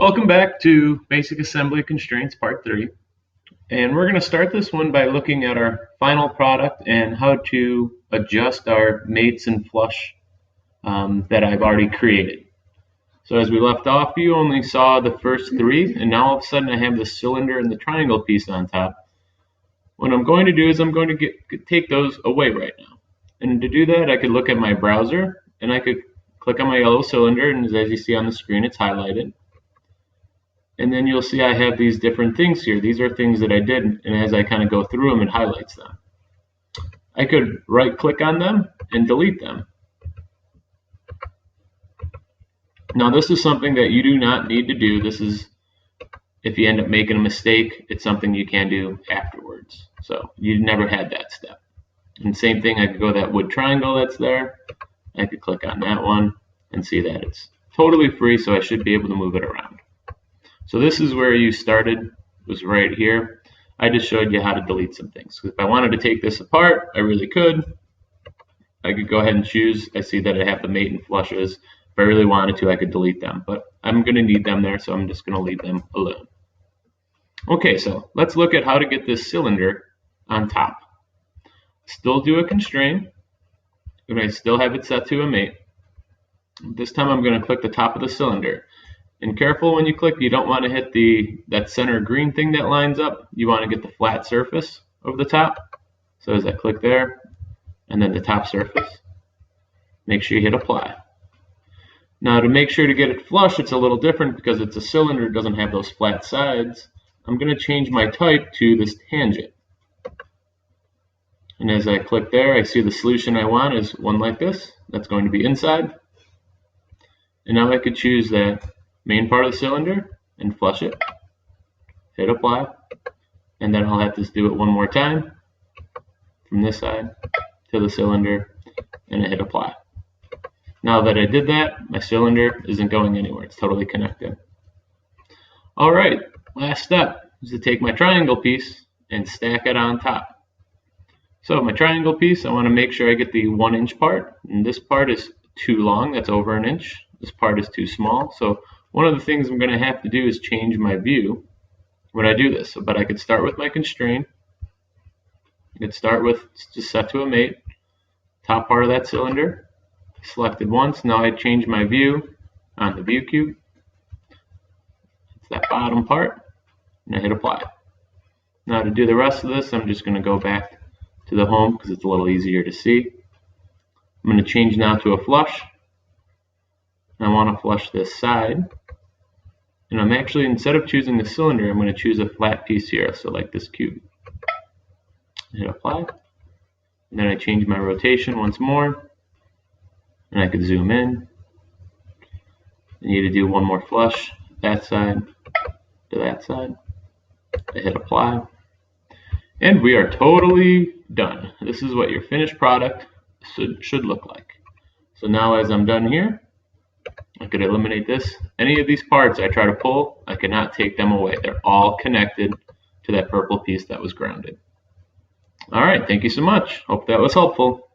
Welcome back to Basic Assembly Constraints Part 3. And we're going to start this one by looking at our final product and how to adjust our mates and flush that I've already created. So as we left off, you only saw the first three, and now all of a sudden I have the cylinder and the triangle piece on top. What I'm going to do is I'm going to take those away right now. And to do that, I could look at my browser, and I could click on my yellow cylinder, and as you see on the screen, it's highlighted. And then you'll see I have these different things here. These are things that I did, and as I kind of go through them, it highlights them. I could right-click on them and delete them. Now this is something that you do not need to do. This is, if you end up making a mistake, it's something you can do afterwards. So you never had that step. And same thing, I could go that wood triangle that's there. I could click on that one and see that it's totally free, so I should be able to move it around. So this is where you started, was right here. I just showed you how to delete some things. If I wanted to take this apart, I really could. I could go ahead and choose. I see that I have the mate and flushes. If I really wanted to, I could delete them, but I'm going to need them there, so I'm just going to leave them alone. Okay, so let's look at how to get this cylinder on top. Still do a constraint, and I still have it set to a mate. This time I'm going to click the top of the cylinder. And careful when you click, you don't want to hit that center green thing that lines up. You want to get the flat surface of the top. So as I click there, and then the top surface, make sure you hit apply. Now to make sure to get it flush, it's a little different because it's a cylinder, it doesn't have those flat sides. I'm going to change my type to this tangent. And as I click there, I see the solution I want is one like this. That's going to be inside. And now I could choose that main part of the cylinder and flush it, hit apply, and then I'll have to do it one more time from this side to the cylinder, and I hit apply. Now that I did that, my cylinder isn't going anywhere, it's totally connected. Alright, last step is to take my triangle piece and stack it on top. So my triangle piece, I want to make sure I get the 1 inch part, and this part is too long, that's over an inch. This part is too small, so one of the things I'm going to have to do is change my view when I do this. But I could start with my constraint. I could start with just set to a mate, top part of that cylinder, selected once. Now I change my view on the view cube. It's that bottom part, and I hit apply. Now to do the rest of this, I'm just going to go back to the home because it's a little easier to see. I'm going to change now to a flush. I want to flush this side. And I'm actually, instead of choosing the cylinder, I'm going to choose a flat piece here, so like this cube. Hit apply. And then I change my rotation once more. And I could zoom in. I need to do one more flush, that side to that side. I hit apply. And we are totally done. This is what your finished product should look like. So now as I'm done here, I could eliminate this. Any of these parts I try to pull, I cannot take them away. They're all connected to that purple piece that was grounded. All right, thank you so much. Hope that was helpful.